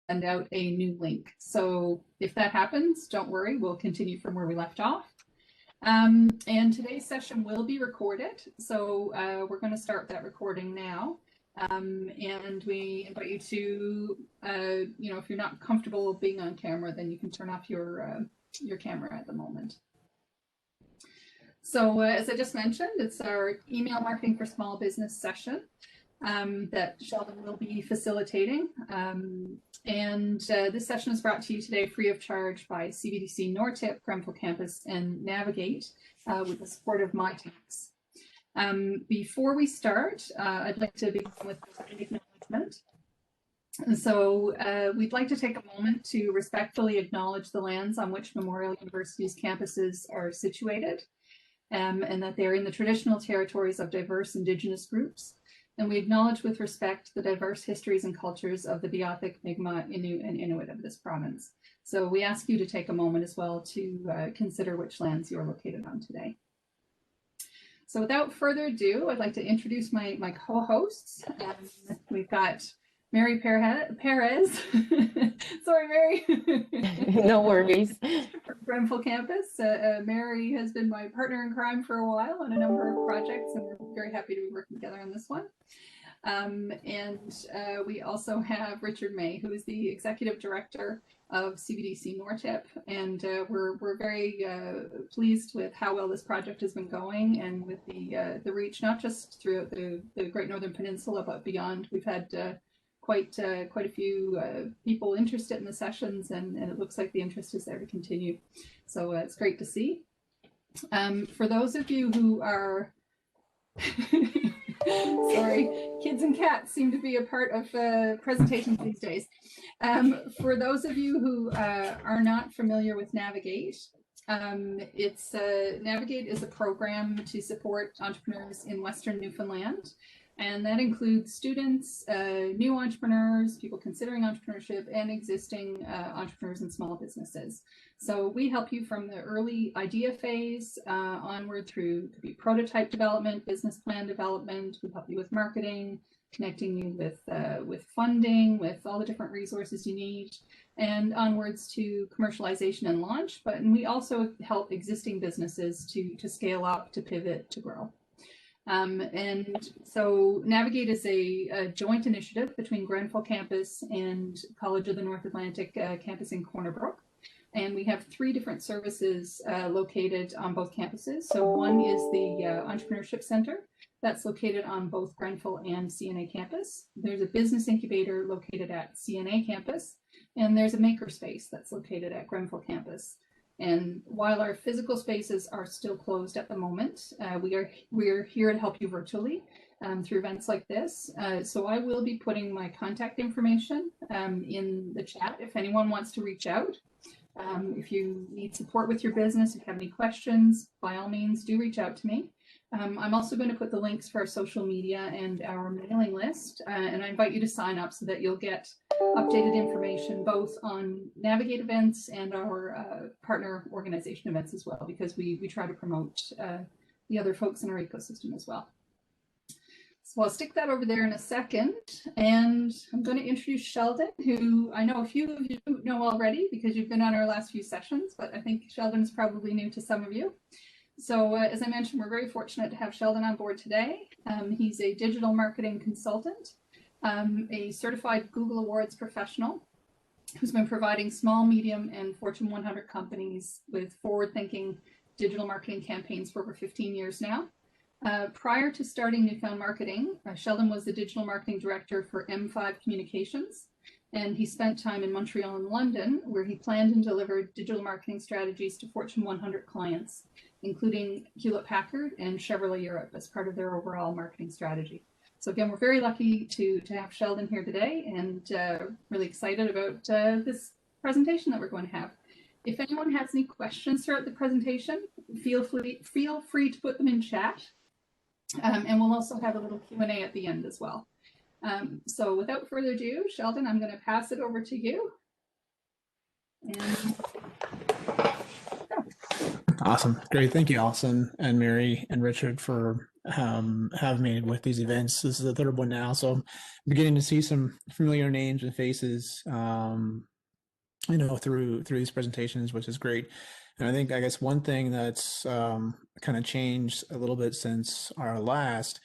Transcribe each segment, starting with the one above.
send out a new link. So if that happens, don't worry, we'll continue from where we left off. And today's session will be recorded. So we're going to start that recording now. And we invite you to, if you're not comfortable being on camera, then you can turn off your camera at the moment. So as I just mentioned, it's our email marketing for small business session that Sheldon will be facilitating. This session is brought to you today free of charge by CBDC Nortip, Grenfell Campus, and Navigate with the support of MyTax. Before we start, I'd like to begin with an acknowledgement. So we'd like to take a moment to respectfully acknowledge the lands on which Memorial University's campuses are situated, and that they're in the traditional territories of diverse Indigenous groups. And we acknowledge with respect the diverse histories and cultures of the Beothuk, Mi'kmaq, Innu, and Inuit of this province. So we ask you to take a moment as well to consider which lands you're located on today. So without further ado, I'd like to introduce my co-hosts. We've got Mary Perez. Sorry, Mary. No worries. Grenfell Campus. Mary has been my partner in crime for a while on a number of projects, and we're very happy to be working together on this one. We also have Richard May, who is the Executive Director of CBDC Nortip, and we're very pleased with how well this project has been going, and with the reach not just throughout the Great Northern Peninsula but beyond. We've had quite a few people interested in the sessions, and it looks like the interest is there to continue. So it's great to see. For those of you who are sorry, kids and cats seem to be a part of presentations these days. For those of you who are not familiar with Navigate, Navigate is a program to support entrepreneurs in Western Newfoundland. And that includes students, new entrepreneurs, people considering entrepreneurship, and existing entrepreneurs and small businesses. So we help you from the early idea phase onward through could be prototype development, business plan development. We help you with marketing, connecting you with funding, with all the different resources you need, and onwards to commercialization and launch. And we also help existing businesses to scale up, to pivot, to grow. And so Navigate is a joint initiative between Grenfell Campus and College of the North Atlantic campus in Corner Brook. And we have 3 different services located on both campuses. So one is the Entrepreneurship Center that's located on both Grenfell and CNA campus. There's a business incubator located at CNA campus, and there's a makerspace that's located at Grenfell campus. And while our physical spaces are still closed at the moment, we are here to help you virtually through events like this. So I will be putting my contact information in the chat if anyone wants to reach out. If you need support with your business, if you have any questions, by all means, do reach out to me. I'm also going to put the links for our social media and our mailing list, and I invite you to sign up so that you'll get updated information both on Navigate events and our partner organization events as well, because we try to promote the other folks in our ecosystem as well. So I'll stick that over there in a second, and I'm going to introduce Sheldon, who I know a few of you know already because you've been on our last few sessions, but I think Sheldon is probably new to some of you. So as I mentioned, we're very fortunate to have Sheldon on board today. He's a digital marketing consultant, a certified Google Awards professional who's been providing small, medium, and Fortune 100 companies with forward-thinking digital marketing campaigns for over 15 years now. Prior to starting Newfound Marketing, Sheldon was the digital marketing director for M5 Communications, and he spent time in Montreal and London, where he planned and delivered digital marketing strategies to Fortune 100 clients, including Hewlett-Packard and Chevrolet Europe as part of their overall marketing strategy. So again, we're very lucky to have Sheldon here today, and really excited about this presentation that we're going to have. If anyone has any questions throughout the presentation, feel free to put them in chat. And we'll also have a little Q&A at the end as well. So without further ado, Sheldon, I'm going to pass it over to you. And... Awesome. Great. Thank you, Alison and Mary and Richard for have made with these events. This is the third one now, so I'm beginning to see some familiar names and faces, through these presentations, which is great. And I guess one thing that's kind of changed a little bit since our last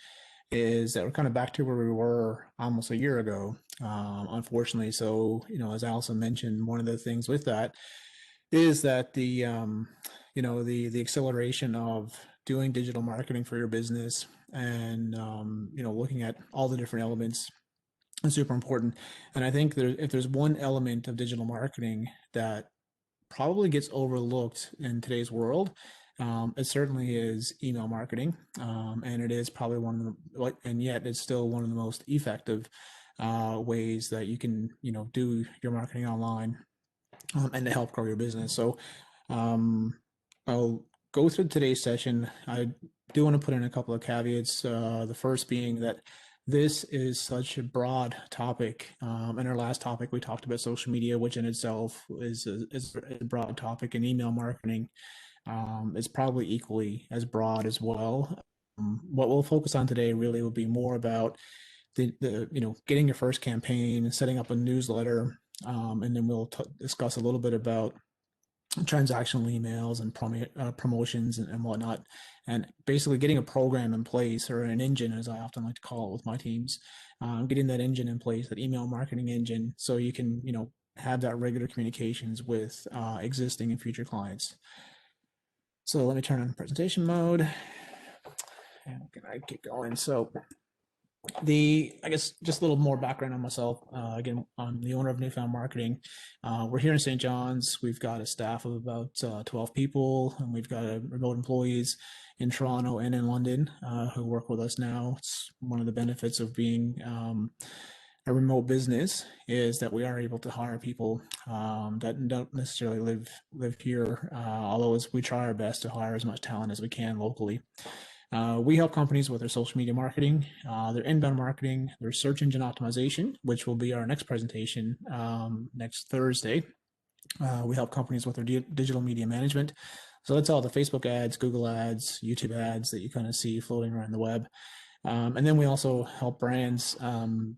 is that we're kind of back to where we were almost a year ago, unfortunately. So, as Allison mentioned, one of the things with that is that the acceleration of doing digital marketing for your business and looking at all the different elements is super important. And I think if there's one element of digital marketing that probably gets overlooked in today's world, it certainly is email marketing, and it is probably and yet it's still one of the most effective ways that you can do your marketing online, and to help grow your business. So I'll go through today's session. I do want to put in a couple of caveats. The first being that this is such a broad topic. In our last topic, we talked about social media, which in itself is a broad topic, and email marketing is probably equally as broad as well. What we'll focus on today really will be more about the getting your first campaign, setting up a newsletter, and then we'll discuss a little bit about transactional emails and promotions and whatnot, and basically getting a program in place, or an engine, as I often like to call it with my teams, getting that engine in place, that email marketing engine, so you can have that regular communications with existing and future clients. So let me turn on presentation mode, and I keep going. So I guess just a little more background on myself. Again, I'm the owner of Newfound Marketing. We're here in St. John's. We've got a staff of about 12 people, and we've got remote employees in Toronto and in London who work with us now. It's one of the benefits of being a remote business, is that we are able to hire people that don't necessarily live here, although we try our best to hire as much talent as we can locally. We help companies with their social media marketing, their inbound marketing, their search engine optimization, which will be our next presentation next Thursday. We help companies with their digital media management. So that's all the Facebook ads, Google ads, YouTube ads that you kind of see floating around the web. And then we also help brands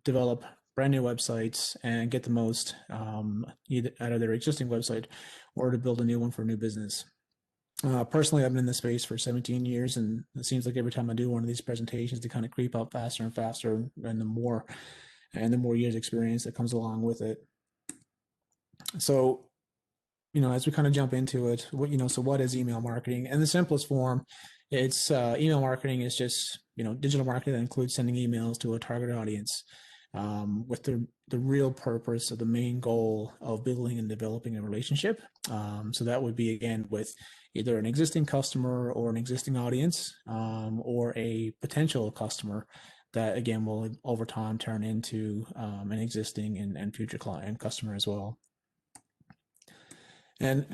develop brand new websites and get the most either out of their existing website, or to build a new one for a new business. Personally, I've been in this space for 17 years, and it seems like every time I do one of these presentations, they kind of creep up faster and faster, and the more years experience that comes along with it. So, as we kind of jump into it, so what is email marketing? In the simplest form, it's email marketing is just digital marketing that includes sending emails to a target audience, with the real purpose, of the main goal of building and developing a relationship. So that would be, again, with either an existing customer or an existing audience, or a potential customer that, again, will over time turn into an existing and future client and customer as well. And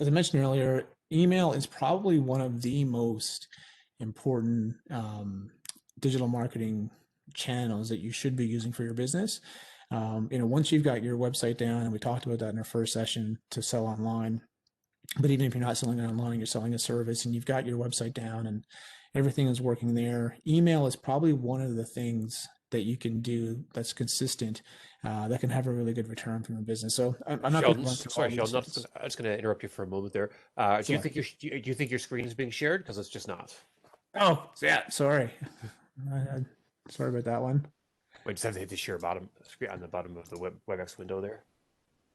as I mentioned earlier, email is probably one of the most important digital marketing channels that you should be using for your business. Once you've got your website down, and we talked about that in our first session, to sell online, but even if you're not selling it online, you're selling a service, and you've got your website down and everything is working there, email is probably one of the things that you can do that's consistent, that can have a really good return from your business. So I'm not going to run through all these Sheldon, things. I'm just going to interrupt you for a moment there. Do you think your screen is being shared? Because it's just not. Oh, yeah, sorry. Sorry about that one. Wait, just have to hit the share bottom screen on the bottom of the WebEx window there.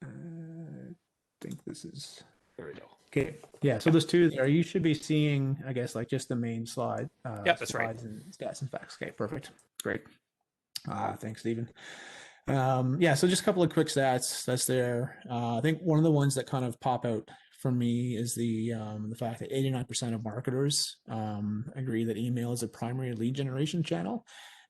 I think this is. There we go. Okay. Yeah. So there's two there. You should be seeing, I guess, like just the main slide. Yeah, that's right. Slides and stats and facts. Okay. Perfect. Great. Thanks, Stephen. Yeah. So just a couple of quick stats that's there. I think one of the ones that kind of pop out for me is the fact that 89% of marketers agree that email is a primary lead generation channel,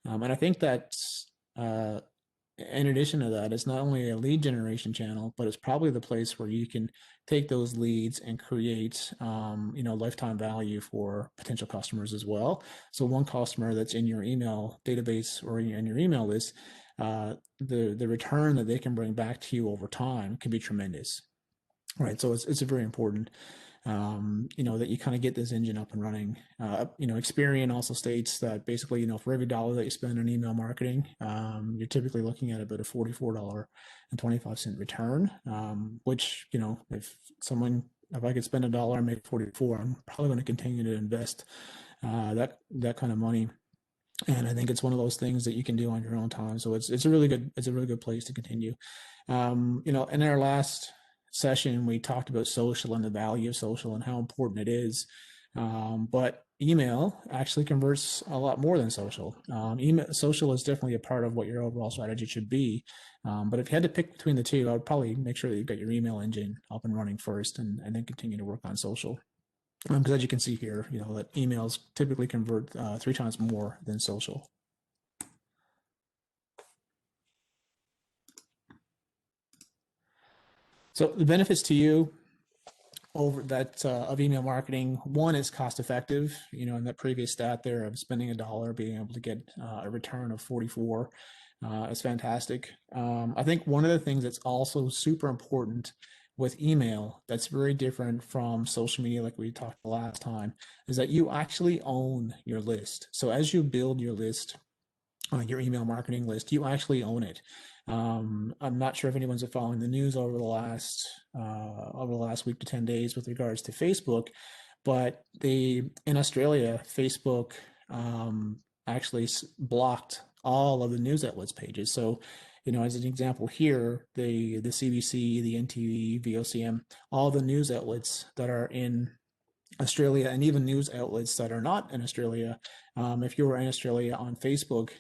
and I think that's in addition to that, it's not only a lead generation channel, but it's probably the place where you can take those leads and create, lifetime value for potential customers as well. So one customer that's in your email database or in your email list, the return that they can bring back to you over time can be tremendous. Right. So it's very important. that you kind of get this engine up and running. Experian also states that basically, for every dollar that you spend on email marketing, you're typically looking at about a $44.25 return, which, if I could spend $1 and make 44, I'm probably going to continue to invest that kind of money. And I think it's one of those things that you can do on your own time. So it's a really good place to continue. In our last session, we talked about social and the value of social and how important it is. But email actually converts a lot more than social. Social is definitely a part of what your overall strategy should be. But if you had to pick between the two, I would probably make sure that you've got your email engine up and running first, and then continue to work on social. Because as you can see here, that emails typically convert 3 times more than social. So the benefits to you over that of email marketing, one is cost effective. In that previous stat there of spending $1, being able to get a return of 44 is fantastic. I think one of the things that's also super important with email that's very different from social media, like we talked last time, is that you actually own your list. So as you build your list, your email marketing list, you actually own it. I'm not sure if anyone's been following the news over the last week to 10 days with regards to Facebook, but in Australia, Facebook actually blocked all of the news outlets pages. So, as an example here, the CBC, the NTV, VOCM, all the news outlets that are in Australia, and even news outlets that are not in Australia, if you were in Australia on Facebook,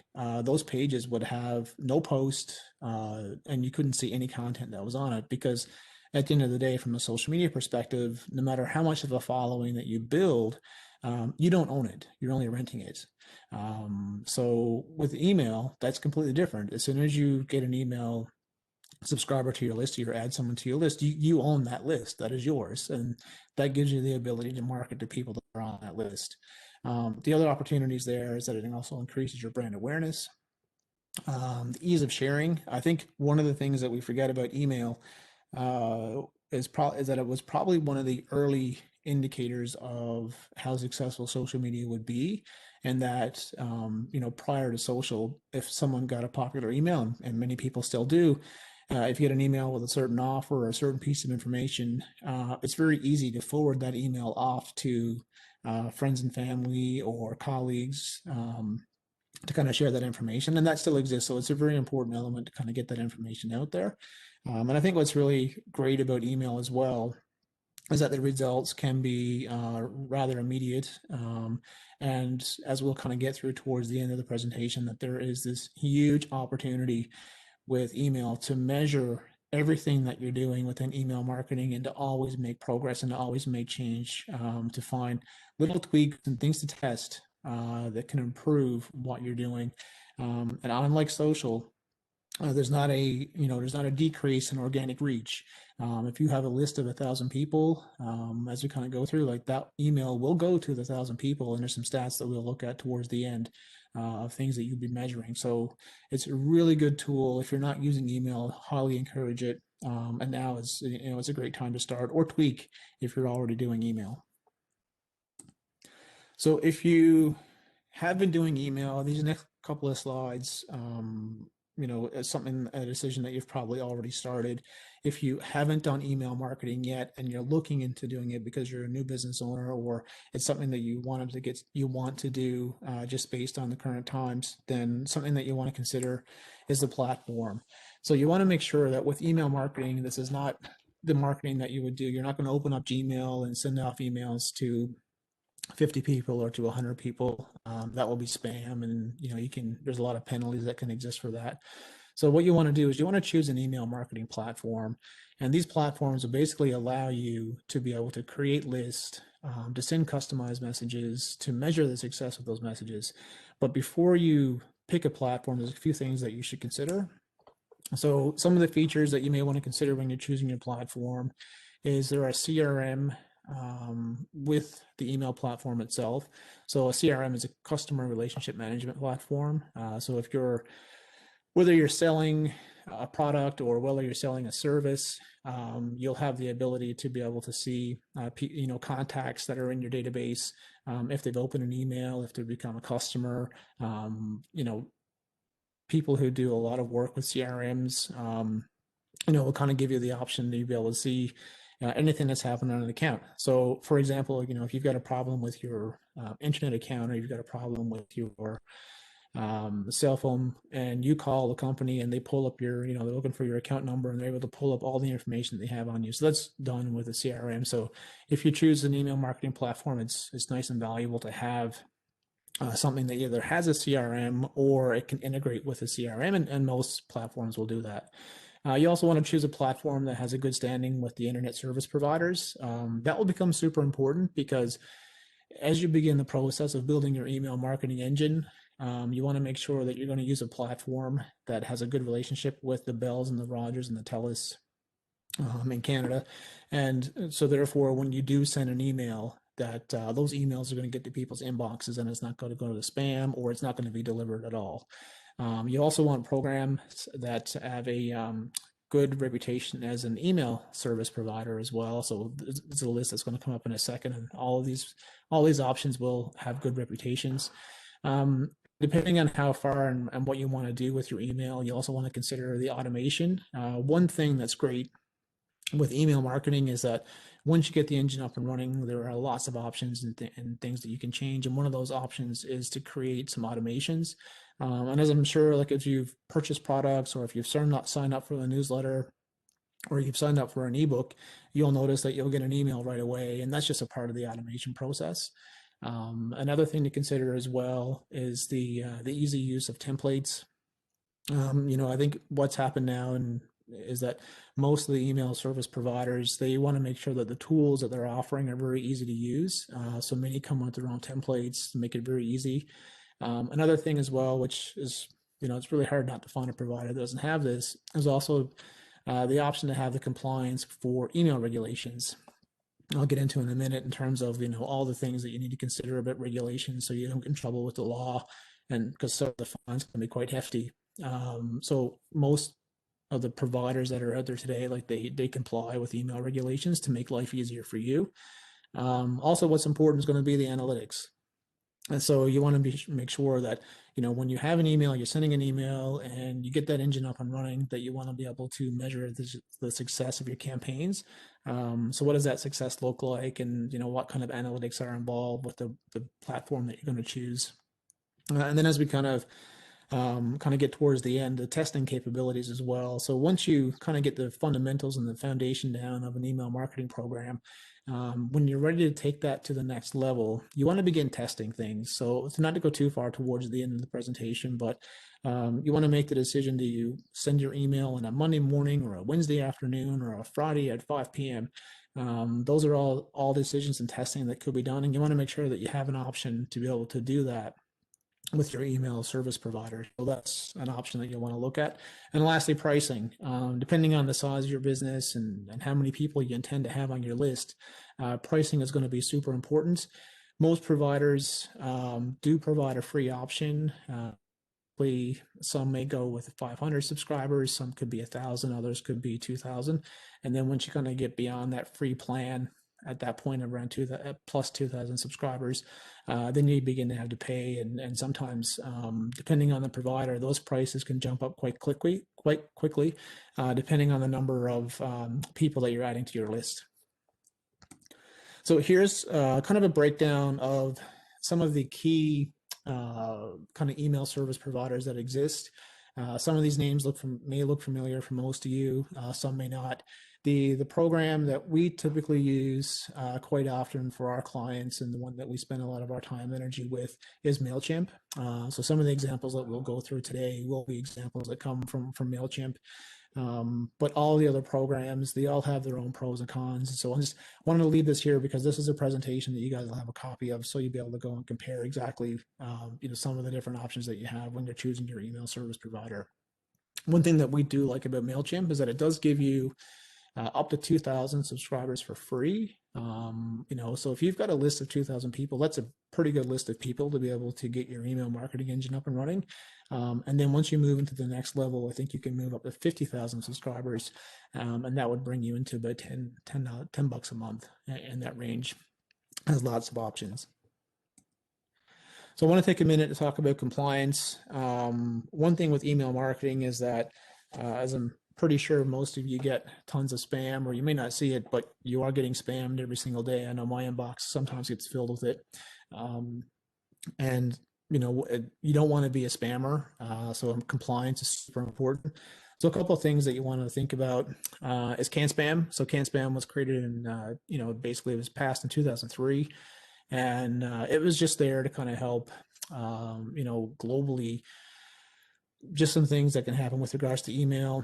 those pages would have no post, and you couldn't see any content that was on it, because at the end of the day, from a social media perspective, no matter how much of a following that you build, you don't own it. You're only renting it. So with email, that's completely different. As soon as you get an email subscriber to your list, or you add someone to your list, you own that list. That is yours, and that gives you the ability to market to people that are on that list. The other opportunities there is that it also increases your brand awareness. The ease of sharing. I think one of the things that we forget about email is that it was probably one of the early indicators of how successful social media would be, and that prior to social, if someone got a popular email, and many people still do, if you get an email with a certain offer or a certain piece of information, it's very easy to forward that email off to friends and family or colleagues to kind of share that information, and that still exists. So it's a very important element to kind of get that information out there. And I think what's really great about email as well is that the results can be rather immediate. And as we'll kind of get through towards the end of the presentation, that there is this huge opportunity with email to measure everything that you're doing within email marketing, and to always make progress and to always make change, to find little tweaks and things to test that can improve what you're doing. And unlike social, there's not a decrease in organic reach. If you have a list of 1,000 people, as we kind of go through, like, that email will go to the 1,000 people, and there's some stats that we'll look at towards the end of things that you'd be measuring. So it's a really good tool. If you're not using email, highly encourage it. And now it's a great time to start or tweak if you're already doing email. So if you have been doing email, these next couple of slides, it's a decision that you've probably already started. If you haven't done email marketing yet, and you're looking into doing it because you're a new business owner, or it's something that you want to do just based on the current times, then something that you want to consider is the platform. So you want to make sure that with email marketing, this is not the marketing that you would do. You're not going to open up Gmail and send off emails to 50 people or to 100 people. That will be spam, and there's a lot of penalties that can exist for that. So what you want to do is you want to choose an email marketing platform, and these platforms will basically allow you to be able to create lists, to send customized messages, to measure the success of those messages. But before you pick a platform, there's a few things that you should consider. So some of the features that you may want to consider when you're choosing your platform is there are CRM with the email platform itself. So a CRM is a customer relationship management platform. So whether you're selling a product or whether you're selling a service, you'll have the ability to be able to see, contacts that are in your database, if they've opened an email, if they've become a customer, people who do a lot of work with CRMs, will kind of give you the option to be able to see anything that's happened on an account. So, for example, if you've got a problem with your internet account, or you've got a problem with your cell phone, and you call the company and they pull up your, they're looking for your account number, and they're able to pull up all the information that they have on you. So that's done with a CRM. So if you choose an email marketing platform, it's nice and valuable to have something that either has a CRM or it can integrate with a CRM, and most platforms will do that. You also want to choose a platform that has a good standing with the internet service providers. That will become super important, because as you begin the process of building your email marketing engine, you want to make sure that you're going to use a platform that has a good relationship with the Bells and the Rogers and the Telus in Canada. And so therefore, when you do send an email, that those emails are going to get to people's inboxes, and it's not going to go to the spam, or it's not going to be delivered at all. You also want programs that have a good reputation as an email service provider as well. So there's a list that's going to come up in a second, and all these options will have good reputations. Depending on how far and what you want to do with your email, you also want to consider the automation. One thing that's great with email marketing is that once you get the engine up and running, there are lots of options and things that you can change. And one of those options is to create some automations. And as I'm sure, like if you've purchased products, or if you've signed up for the newsletter, or you've signed up for an ebook, you'll notice that you'll get an email right away. And that's just a part of the automation process. Another thing to consider as well is the easy use of templates. I think what's happened now is that most of the email service providers, they want to make sure that the tools that they're offering are very easy to use. So many come with their own templates to make it very easy. Another thing as well, which is, it's really hard not to find a provider that doesn't have this, is also the option to have the compliance for email regulations. I'll get into in a minute in terms of, all the things that you need to consider about regulations, so you don't get in trouble with the law, and because some of the fines can be quite hefty. So most of the providers that are out there today, like they comply with email regulations to make life easier for you. Also, what's important is going to be the analytics. And so you want to make sure that, when you have an email, you're sending an email and you get that engine up and running, that you want to be able to measure the success of your campaigns. So what does that success look like? And, what kind of analytics are involved with the platform that you're going to choose? And then as we kind of get towards the end, the testing capabilities as well. So once you kind of get the fundamentals and the foundation down of an email marketing program, when you're ready to take that to the next level, you want to begin testing things. So it's not to go too far towards the end of the presentation, but you want to make the decision: do you send your email on a Monday morning, or a Wednesday afternoon, or a Friday at 5 p.m.? Those are all decisions and testing that could be done, and you want to make sure that you have an option to be able to do that with your email service provider. So that's an option that you'll want to look at. And lastly, pricing. Depending on the size of your business and how many people you intend to have on your list, pricing is going to be super important. Most providers do provide a free option. Some may go with 500 subscribers, some could be 1,000, others could be 2,000. And then once you kind of get beyond that free plan, at that point around plus 2,000 subscribers, then you begin to have to pay, and sometimes, depending on the provider, those prices can jump up quite quickly, depending on the number of people that you're adding to your list. So here's kind of a breakdown of some of the key kind of email service providers that exist. Some of these names may look familiar for most of you, some may not. The program that we typically use quite often for our clients, and the one that we spend a lot of our time and energy with, is Mailchimp. So some of the examples that we'll go through today will be examples that come from Mailchimp. But all the other programs, they all have their own pros and cons. So I just wanted to leave this here because this is a presentation that you guys will have a copy of, so you'll be able to go and compare exactly some of the different options that you have when you're choosing your email service provider. One thing that we do like about Mailchimp is that it does give you up to 2,000 subscribers for free. So if you've got a list of 2,000 people, that's a pretty good list of people to be able to get your email marketing engine up and running. And then once you move into the next level, I think you can move up to 50,000 subscribers, and that would bring you into about $10 a month in that range. Has lots of options. So I want to take a minute to talk about compliance. One thing with email marketing is that, as I'm pretty sure most of you get tons of spam, or you may not see it, but you are getting spammed every single day. I know my inbox sometimes gets filled with it. And you don't want to be a spammer. So compliance is super important. So a couple of things that you want to think about is CAN-SPAM. So CAN-SPAM was created in, basically it was passed in 2003. And it was just there to kind of help, globally, just some things that can happen with regards to email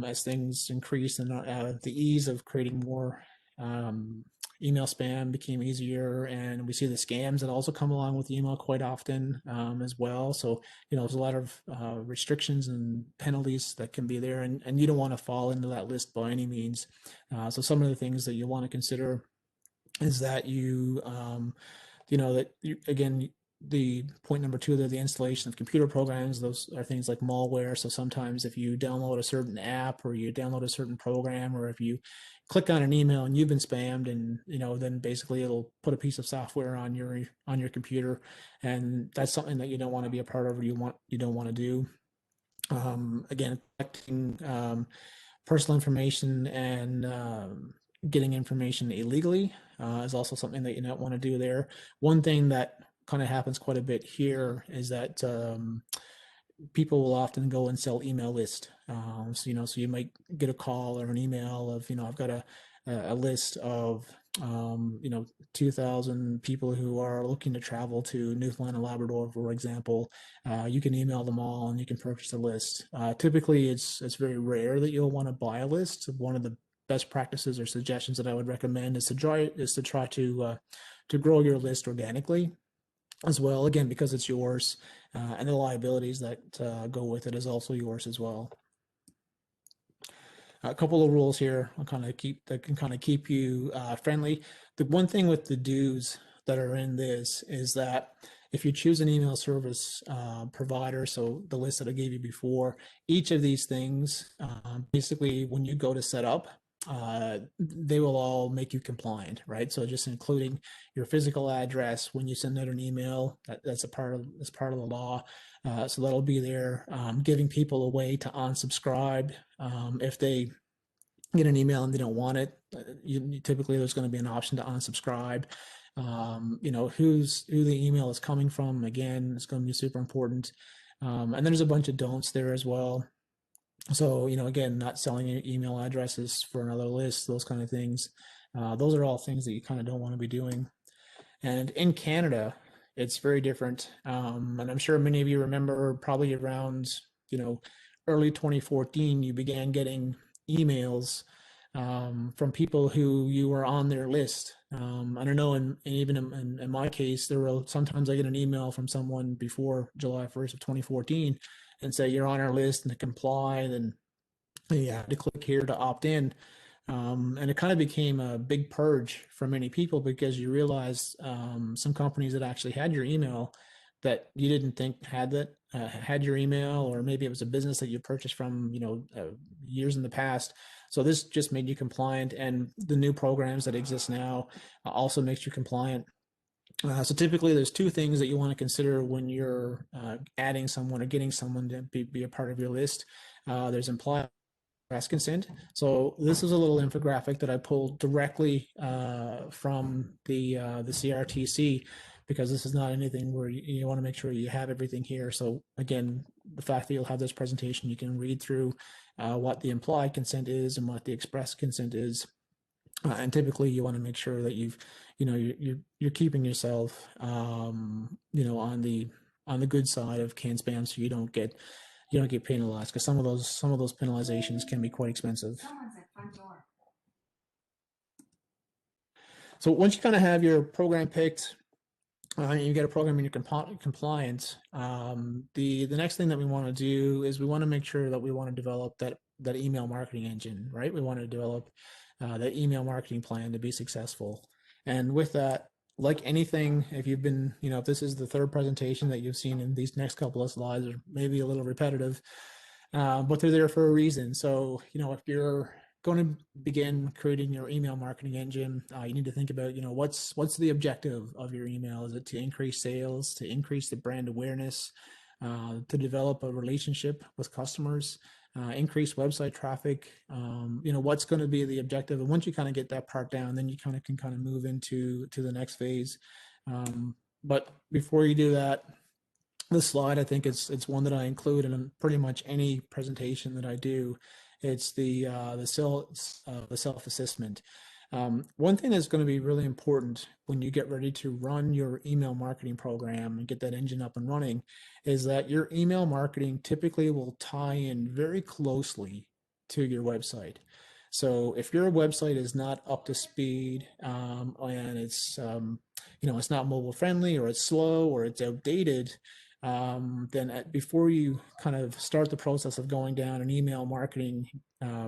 as things increase, and the ease of creating more email spam became easier, and we see the scams that also come along with email quite often as well. So there's a lot of restrictions and penalties that can be there, and you don't want to fall into that list by any means. So some of the things that you want to consider is that again, the point number 2 there, the installation of computer programs, those are things like malware. So sometimes if you download a certain app, or you download a certain program, or if you click on an email and you've been spammed, and then basically it'll put a piece of software on your computer, and that's something that you don't want to be a part of, or you don't want to do. Again, collecting personal information and getting information illegally is also something that you don't want to do there. One thing that kind of happens quite a bit here is that people will often go and sell email list. So you might get a call or an email of, I've got a list of 2,000 people who are looking to travel to Newfoundland and Labrador, for example. You can email them all and you can purchase a list. Typically, it's very rare that you'll want to buy a list. One of the best practices or suggestions that I would recommend is to try to grow your list organically as well. Again, because it's yours, and the liabilities that go with it is also yours as well. A couple of rules here that can kind of keep you friendly. The one thing with the do's that are in this is that if you choose an email service provider, so the list that I gave you before, each of these things, basically when you go to set up, they will all make you compliant, right? So just including your physical address when you send out an email, that's part of the law. So that'll be there. Giving people a way to unsubscribe if they get an email and they don't want it. Typically there's going to be an option to unsubscribe. Who the email is coming from, again, it's going to be super important. And then there's a bunch of don'ts there as well. So, again, not selling your email addresses for another list, those kind of things. Those are all things that you kind of don't want to be doing. And in Canada, it's very different. And I'm sure many of you remember, probably around, early 2014, you began getting emails from people who you were on their list. I don't know, and even in my case, sometimes I get an email from someone before July 1st of 2014 and say, you're on our list, and to comply, then you have to click here to opt in. And it kind of became a big purge for many people, because you realize some companies that actually had your email that you didn't think had your email, or maybe it was a business that you purchased from, years in the past. So this just made you compliant, and the new programs that exist now also makes you compliant. So typically there's 2 things that you want to consider when you're adding someone or getting someone to be a part of your list. There's implied express consent. So this is a little infographic that I pulled directly from the CRTC, because this is not anything where you want to make sure you have everything here. So again, the fact that you'll have this presentation, you can read through what the implied consent is and what the express consent is. And typically you want to make sure that you're keeping yourself on the good side of CAN-SPAM, so you don't get penalized, because some of those penalizations can be quite expensive. So once you kind of have your program picked, you get a program and you're compliant, the next thing that we want to do is we want to make sure that we want to develop that email marketing engine, right? We want to develop that email marketing plan to be successful. And with that, like anything, if you've been, if this is the third presentation that you've seen in these next couple of slides, are maybe a little repetitive, but they're there for a reason. So, if you're going to begin creating your email marketing engine, you need to think about, what's the objective of your email? Is it to increase sales, to increase the brand awareness, to develop a relationship with customers, increase website traffic? What's going to be the objective? And once you kind of get that part down, then you kind of can move into the next phase. But before you do that, this slide, I think it's one that I include in pretty much any presentation that I do. It's the self-assessment. One thing that's going to be really important when you get ready to run your email marketing program and get that engine up and running is that your email marketing typically will tie in very closely to your website. So if your website is not up to speed, and it's it's not mobile friendly, or it's slow, or it's outdated, then before you kind of start the process of going down an email marketing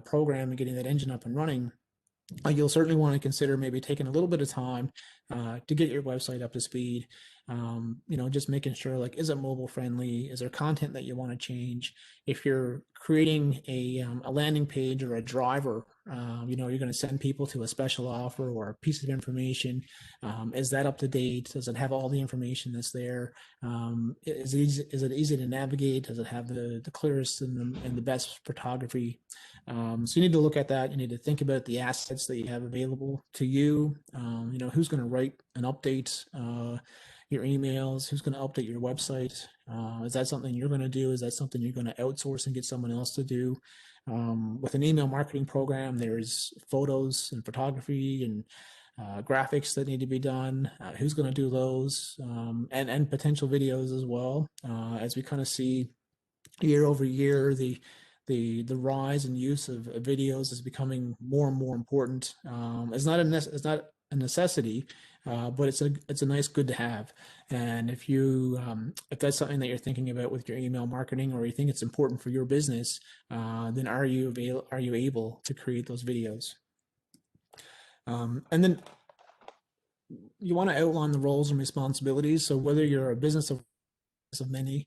program and getting that engine up and running, you'll certainly want to consider maybe taking a little bit of time to get your website up to speed. Just making sure, like, is it mobile friendly? Is there content that you want to change? If you're creating a landing page or a driver, you're going to send people to a special offer or a piece of information. Is that up to date? Does it have all the information that's there? Is it easy to navigate? Does it have the clearest and the best photography? So you need to look at that. You need to think about the assets that you have available to you. Who's going to write and update your emails? Who's going to update your website? Is that something you're going to do? Is that something you're going to outsource and get someone else to do? With an email marketing program, there's photos and photography and graphics that need to be done. Who's going to do those? And potential videos as well. As we kind of see year over year, the rise and use of videos is becoming more and more important. It's not a necessity, but it's a nice good to have. And if that's something that you're thinking about with your email marketing, or you think it's important for your business, then are you able to create those videos? And then you want to outline the roles and responsibilities. So whether you're a business of many,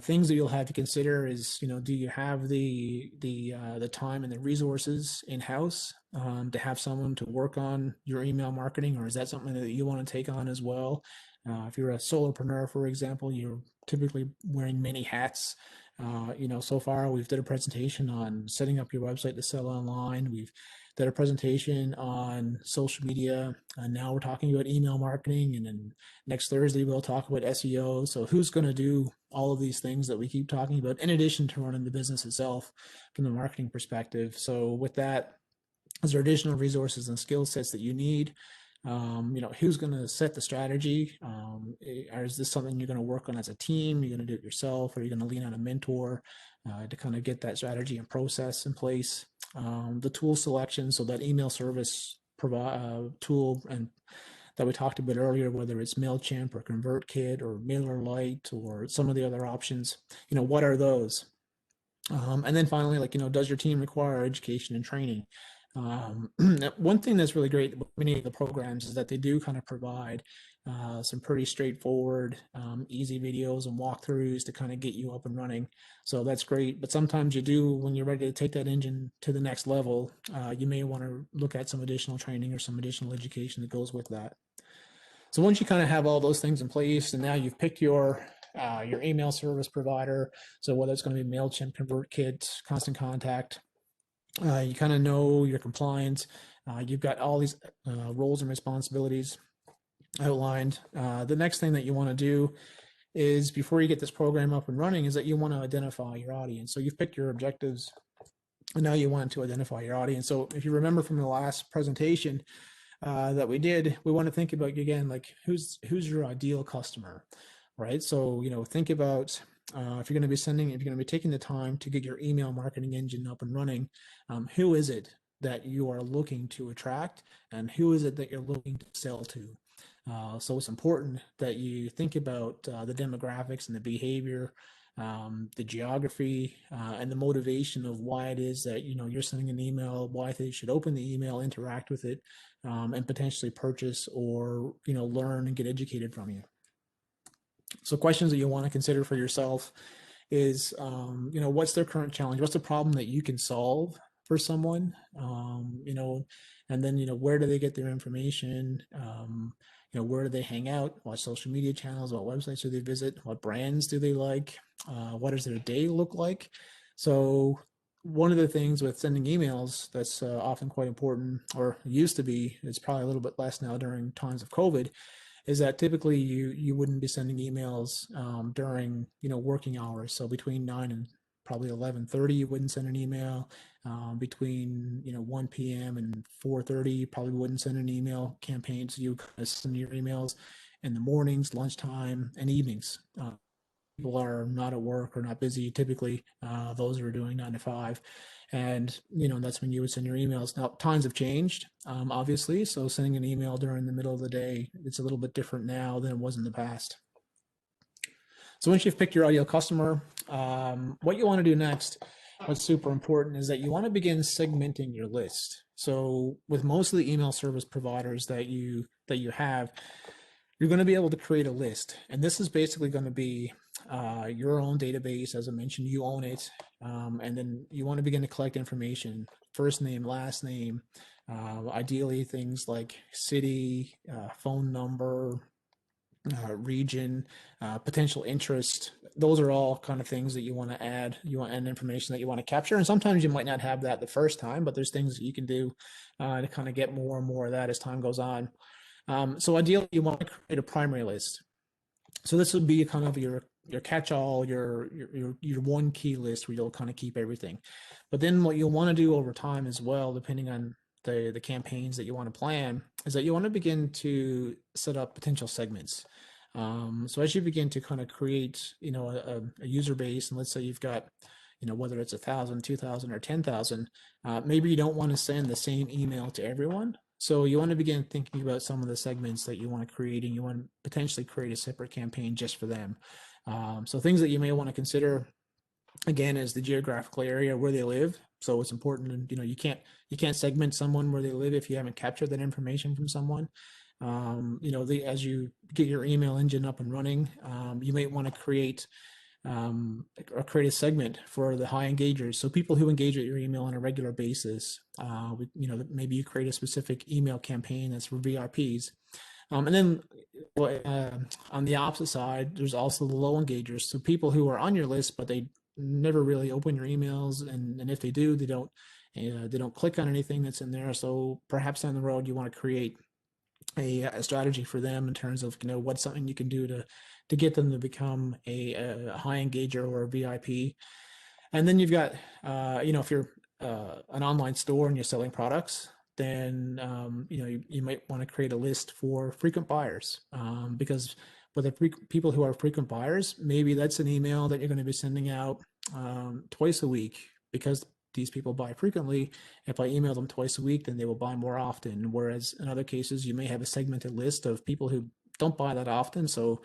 things that you'll have to consider is, do you have the time and the resources in-house to have someone to work on your email marketing, or is that something that you want to take on as well? If you're a solopreneur, for example, you're typically wearing many hats. So far we've did a presentation on setting up your website to sell online. We've did a presentation on social media, and now we're talking about email marketing, and then next Thursday we'll talk about SEO. So who's going to do all of these things that we keep talking about, in addition to running the business itself from the marketing perspective? So with that, is there additional resources and skill sets that you need? Who's going to set the strategy? Or is this something you're going to work on as a team? You're going to do it yourself, or are you going to lean on a mentor to kind of get that strategy and process in place? The tool selection, so that email service tool and that we talked about earlier, whether it's Mailchimp or ConvertKit or MailerLite or some of the other options, what are those? And then finally, does your team require education and training? One thing that's really great about many of the programs is that they do kind of provide some pretty straightforward, easy videos and walkthroughs to kind of get you up and running. So that's great. But sometimes when you're ready to take that engine to the next level, you may want to look at some additional training or some additional education that goes with that. So once you kind of have all those things in place, and now you've picked your email service provider, so whether it's going to be Mailchimp, ConvertKit, Constant Contact, you kind of know your compliance. You've got all these roles and responsibilities outlined. The next thing that you want to do is, before you get this program up and running, is that you want to identify your audience. So you've picked your objectives, and now you want to identify your audience. So if you remember from the last presentation that we did, we want to think about, again, like, who's your ideal customer, right? So think about if you're going to be taking the time to get your email marketing engine up and running, who is it that you are looking to attract, and who is it that you're looking to sell to? So it's important that you think about the demographics and the behavior the geography, and the motivation of why it is that you're sending an email, why they should open the email, interact with it, and potentially purchase or learn and get educated from you. So questions that you want to consider for yourself is, what's their current challenge? What's the problem that you can solve for someone? And then, where do they get their information? Where do they hang out? What social media channels, what websites do they visit? What brands do they like? What does their day look like? So one of the things with sending emails that's often quite important, or used to be, it's probably a little bit less now during times of COVID, is that typically you wouldn't be sending emails during working hours. So between 9 and probably 11:30, you wouldn't send an email. Between 1 p.m. and 4:30, you probably wouldn't send an email campaign. So you send your emails in the mornings, lunchtime, and evenings. People are not at work or not busy. Typically, those are doing 9 to 5. And, that's when you would send your emails. Now, times have changed, obviously. So sending an email during the middle of the day, it's a little bit different now than it was in the past. So once you've picked your ideal customer, what you want to do next, what's super important, is that you want to begin segmenting your list. So with most of the email service providers that you have, you're going to be able to create a list. And this is basically going to be your own database. As I mentioned, you own it. And then you want to begin to collect information: first name, last name, ideally things like city, phone number, region, potential interest. Those are all kind of things that you want to add. You want and information that you want to capture. And sometimes you might not have that the first time, but there's things that you can do to kind of get more and more of that as time goes on. So ideally, you want to create a primary list. So this would be kind of your catch-all, your one key list where you'll kind of keep everything. But then what you'll want to do over time as well, depending on the campaigns that you want to plan, is that you want to begin to set up potential segments. So as you begin to kind of create, a user base, and let's say you've got, whether it's 1,000, 2,000, or 10,000, maybe you don't want to send the same email to everyone. So you want to begin thinking about some of the segments that you want to create, and you want to potentially create a separate campaign just for them. So things that you may want to consider, again, is the geographical area where they live. So it's important, and you can't segment someone where they live if you haven't captured that information from someone. As you get your email engine up and running, you might want to create or create a segment for the high engagers. So people who engage with your email on a regular basis, maybe you create a specific email campaign that's for VIPs. And then on the opposite side, there's also the low engagers. So people who are on your list, but they never really open your emails. And if they do, they don't click on anything that's in there. So perhaps down the road, you want to create a strategy for them in terms of what's something you can do to get them to become a high engager or a VIP. And then you've got if you're an online store and you're selling products, then you might want to create a list for frequent buyers, because with the people who are frequent buyers, maybe that's an email that you're going to be sending out twice a week, because these people buy frequently. If I email them twice a week, then they will buy more often. Whereas in other cases, you may have a segmented list of people who don't buy that often. So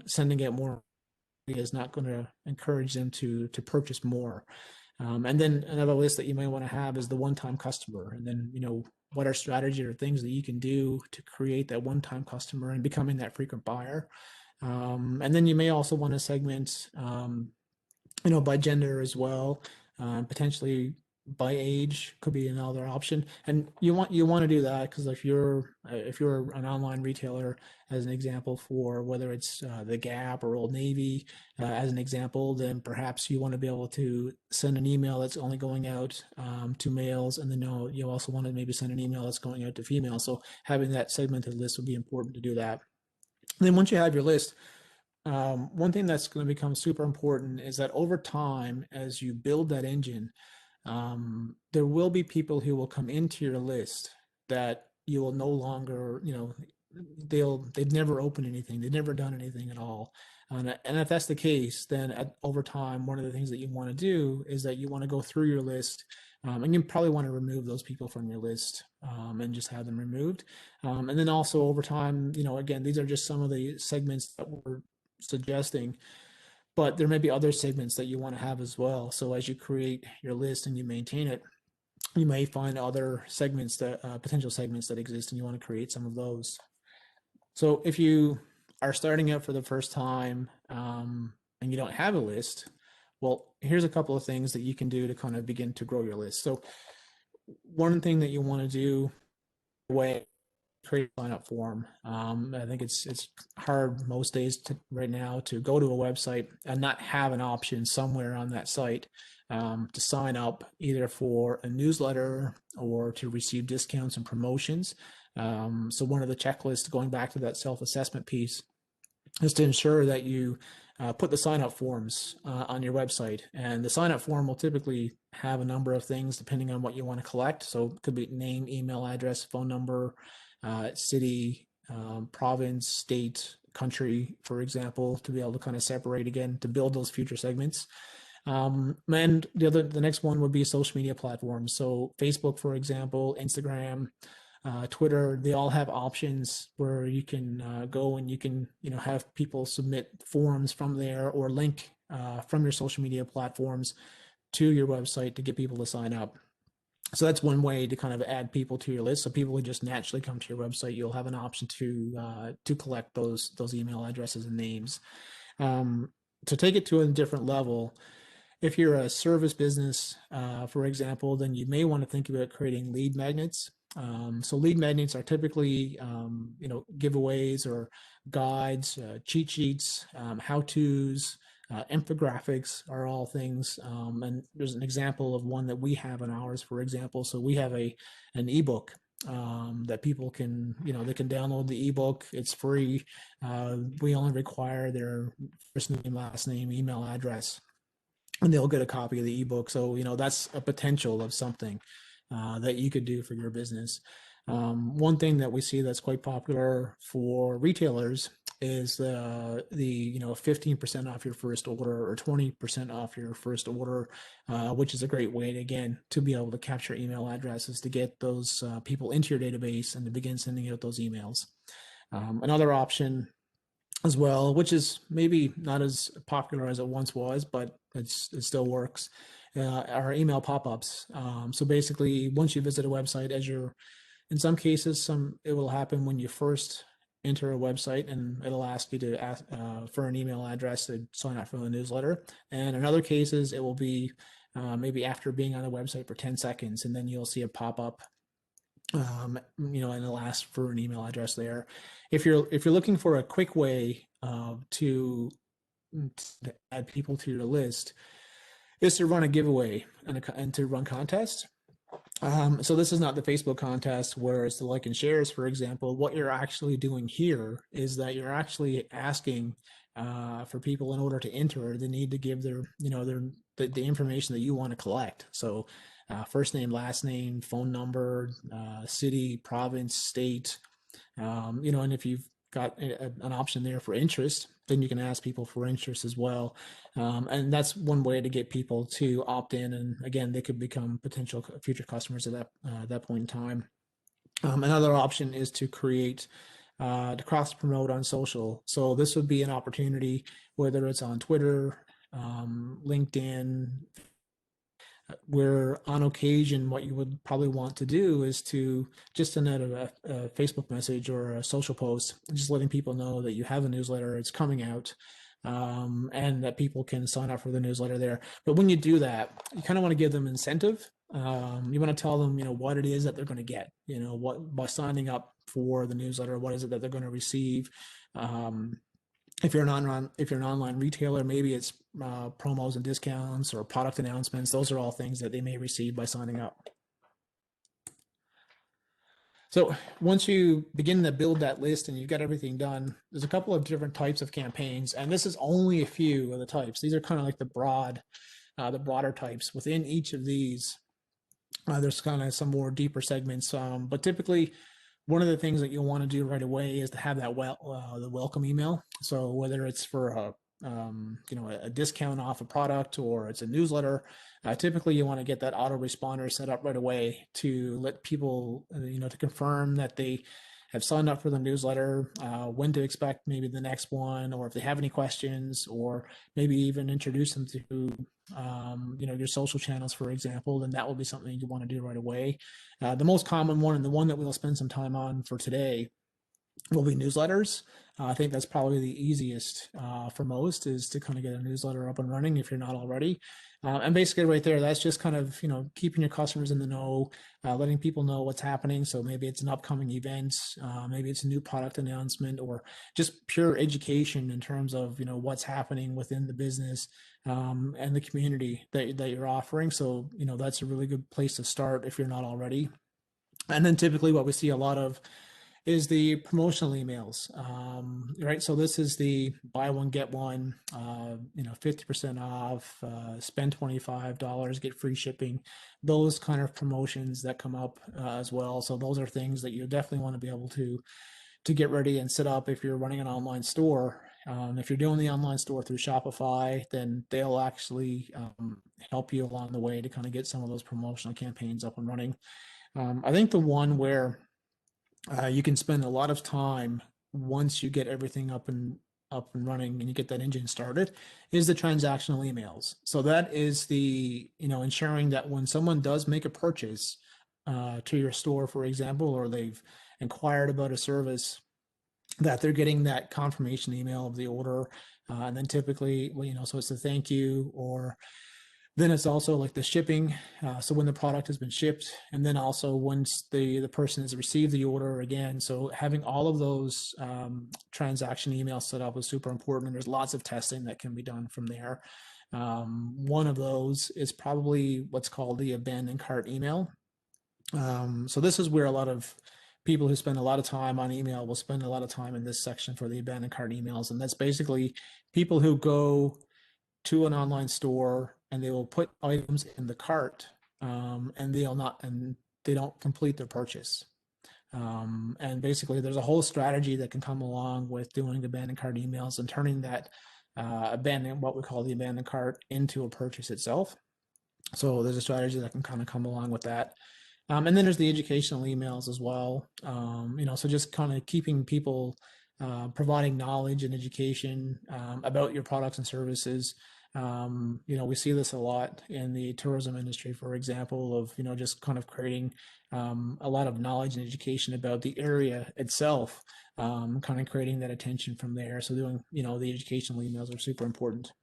sending out more is not going to encourage them to purchase more. And then another list that you may want to have is the one-time customer. And then, what are strategies or things that you can do to create that one-time customer and becoming that frequent buyer. And then you may also want to segment, by gender as well, potentially by age could be another option. And you want to do that because if you're an online retailer, as an example, for whether it's the Gap or Old Navy, as an example, then perhaps you want to be able to send an email that's only going out to males, and then you also want to maybe send an email that's going out to females. So having that segmented list would be important to do that. And then once you have your list, one thing that's going to become super important is that over time, as you build that engine, there will be people who will come into your list that you will no longer, they've never opened anything, they've never done anything at all. And if that's the case, then over time, one of the things that you want to do is that you want to go through your list, and you probably want to remove those people from your list, and just have them removed. And then also over time, again, these are just some of the segments that we're suggesting. but there may be other segments that you want to have as well. So as you create your list and you maintain it, you may find other segments that potential segments that exist, and you want to create some of those. So if you are starting out for the first time and you don't have a list, well, here's a couple of things that you can do to kind of begin to grow your list. So one thing that you want to do way create a sign up form. I think it's hard most days right now to go to a website and not have an option somewhere on that site to sign up either for a newsletter or to receive discounts and promotions. So one of the checklists, going back to that self-assessment piece, is to ensure that you put the sign-up forms on your website. And the sign-up form will typically have a number of things depending on what you want to collect. So it could be name, email address, phone number, city, province, state, country, for example, to be able to kind of separate again to build those future segments. And the next one would be social media platforms. So Facebook, for example, Instagram, Twitter, they all have options where you can go and you can have people submit forms from there or link from your social media platforms to your website to get people to sign up. So that's one way to kind of add people to your list. So people would just naturally come to your website. You'll have an option to collect those email addresses and names. To take it to a different level, if you're a service business, for example, then you may want to think about creating lead magnets. So lead magnets are typically, giveaways or guides, cheat sheets, how-tos, infographics are all things. And there's an example of one that we have in ours, for example. So we have an ebook that people can, they can download the ebook. It's free. We only require their first name, last name, email address, and they'll get a copy of the ebook. So, that's a potential of something that you could do for your business. One thing that we see that's quite popular for retailers is the 15% off your first order or 20% off your first order, which is a great way to, again, to be able to capture email addresses to get those people into your database and to begin sending out those emails. Another option as well, which is maybe not as popular as it once was, but it still works, are email pop-ups. So basically, once you visit a website, in some cases, it will happen when you first enter a website, and it'll ask you to ask for an email address to sign up for the newsletter. And in other cases, it will be maybe after being on the website for 10 seconds, and then you'll see a pop-up, and it'll ask for an email address there. If you're looking for a quick way to add people to your list, is to run a giveaway and to run contests. So this is not the Facebook contest where it's the like and shares, for example. What you're actually doing here is that you're actually asking for people, in order to enter, they need to give the information that you want to collect. So first name, last name, phone number, city, province, state, and if you've got an option there for interest, then you can ask people for interest as well. And that's one way to get people to opt in. And again, they could become potential future customers at that point in time. Another option is to create to cross promote on social. So this would be an opportunity, whether it's on Twitter, LinkedIn, where on occasion what you would probably want to do is to just send out a Facebook message or a social post, just letting people know that you have a newsletter, it's coming out, and that people can sign up for the newsletter there. But when you do that, you kind of want to give them incentive. You want to tell them, what it is that they're going to get, what by signing up for the newsletter, what is it that they're going to receive. If you're an online retailer, maybe it's promos and discounts or product announcements. Those are all things that they may receive by signing up. So once you begin to build that list and you've got everything done, there's a couple of different types of campaigns, and this is only a few of the types. These are kind of like the broader types. Within each of these, there's kind of some more deeper segments, but typically, one of the things that you'll want to do right away is to have that the welcome email. So whether it's for a discount off a product or it's a newsletter, typically you want to get that autoresponder set up right away to let people, to confirm that they have signed up for the newsletter, when to expect maybe the next one, or if they have any questions, or maybe even introduce them to your social channels, for example, then that will be something you want to do right away. The most common one, and the one that we'll spend some time on for today, will be newsletters. I think that's probably the easiest for most, is to kind of get a newsletter up and running if you're not already. And basically right there, that's just kind of, keeping your customers in the know, letting people know what's happening. So maybe it's an upcoming event, maybe it's a new product announcement, or just pure education in terms of, what's happening within the business and the community that you're offering. So, that's a really good place to start if you're not already. And then typically what we see a lot of is the promotional emails, right? So this is the buy one, get one, 50% off, spend $25, get free shipping, those kind of promotions that come up as well. So those are things that you definitely want to be able to get ready and set up if you're running an online store. If you're doing the online store through Shopify, then they'll actually help you along the way to kind of get some of those promotional campaigns up and running. I think the one where you can spend a lot of time once you get everything up and running and you get that engine started is the transactional emails. So that is the, ensuring that when someone does make a purchase to your store, for example, or they've inquired about a service, that they're getting that confirmation email of the order. And then typically, so it's a thank you, or then it's also like the shipping. So when the product has been shipped, and then also once the person has received the order again. So having all of those transaction emails set up is super important. And there's lots of testing that can be done from there. One of those is probably what's called the abandoned cart email. So this is where a lot of people who spend a lot of time on email will spend a lot of time in this section for the abandoned cart emails. And that's basically people who go to an online store and they will put items in the cart and they don't complete their purchase. And basically there's a whole strategy that can come along with doing abandoned cart emails and turning that what we call the abandoned cart into a purchase itself. So there's a strategy that can kind of come along with that. And then there's the educational emails as well. So just kind of keeping people providing knowledge and education about your products and services. We see this a lot in the tourism industry, for example, of, just kind of creating a lot of knowledge and education about the area itself, kind of creating that attention from there. So doing, the educational emails are super important.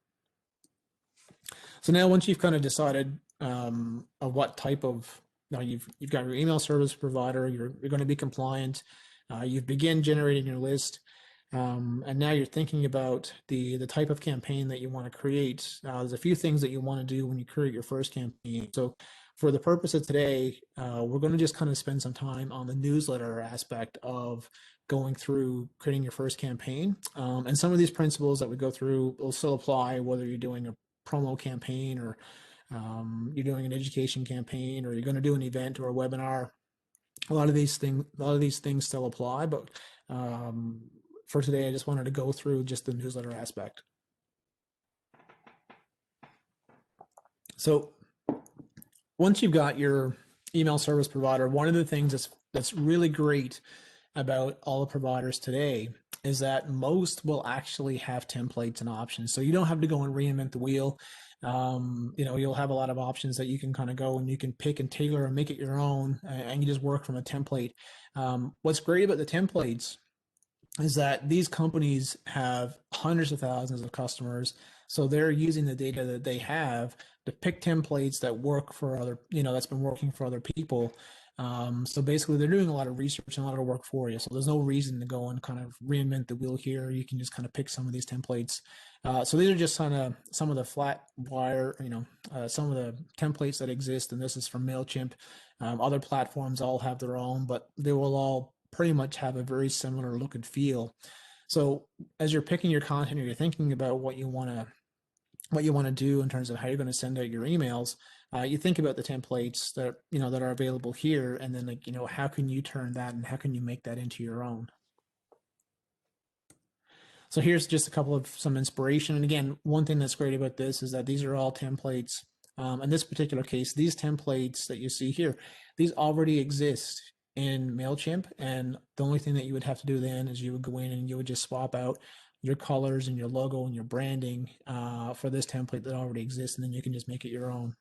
So now once you've kind of decided of what type of, you've got your email service provider, you're going to be compliant, you've begun generating your list, and now you're thinking about the type of campaign that you want to create. There's a few things that you want to do when you create your first campaign. So for the purpose of today, we're going to just kind of spend some time on the newsletter aspect of going through creating your first campaign. And some of these principles that we go through will still apply whether you're doing a promo campaign or you're doing an education campaign, or you're going to do an event or a webinar. A lot of these things still apply, but for today, I just wanted to go through just the newsletter aspect. So once you've got your email service provider, one of the things that's really great about all the providers today is that most will actually have templates and options. So you don't have to go and reinvent the wheel. You'll have a lot of options that you can kind of go and you can pick and tailor and make it your own, and you just work from a template. What's great about the templates is that these companies have hundreds of thousands of customers. So they're using the data that they have to pick templates that work for other, that's been working for other people. So basically they're doing a lot of research and a lot of work for you. So there's no reason to go and kind of reinvent the wheel here. You can just kind of pick some of these templates. So these are just kind of some of the flat wire, some of the templates that exist. And this is from Mailchimp. Other platforms all have their own, but they will all pretty much have a very similar look and feel. So as you're picking your content or you're thinking about what you want to do in terms of how you're going to send out your emails, you think about the templates that that are available here, and then how can you turn that and how can you make that into your own. So here's just a couple of some inspiration. And again, one thing that's great about this is that these are all templates. In this particular case, these templates that you see here, these already exist in Mailchimp, and the only thing that you would have to do then is you would go in and you would just swap out your colors and your logo and your branding for this template that already exists, and then you can just make it your own.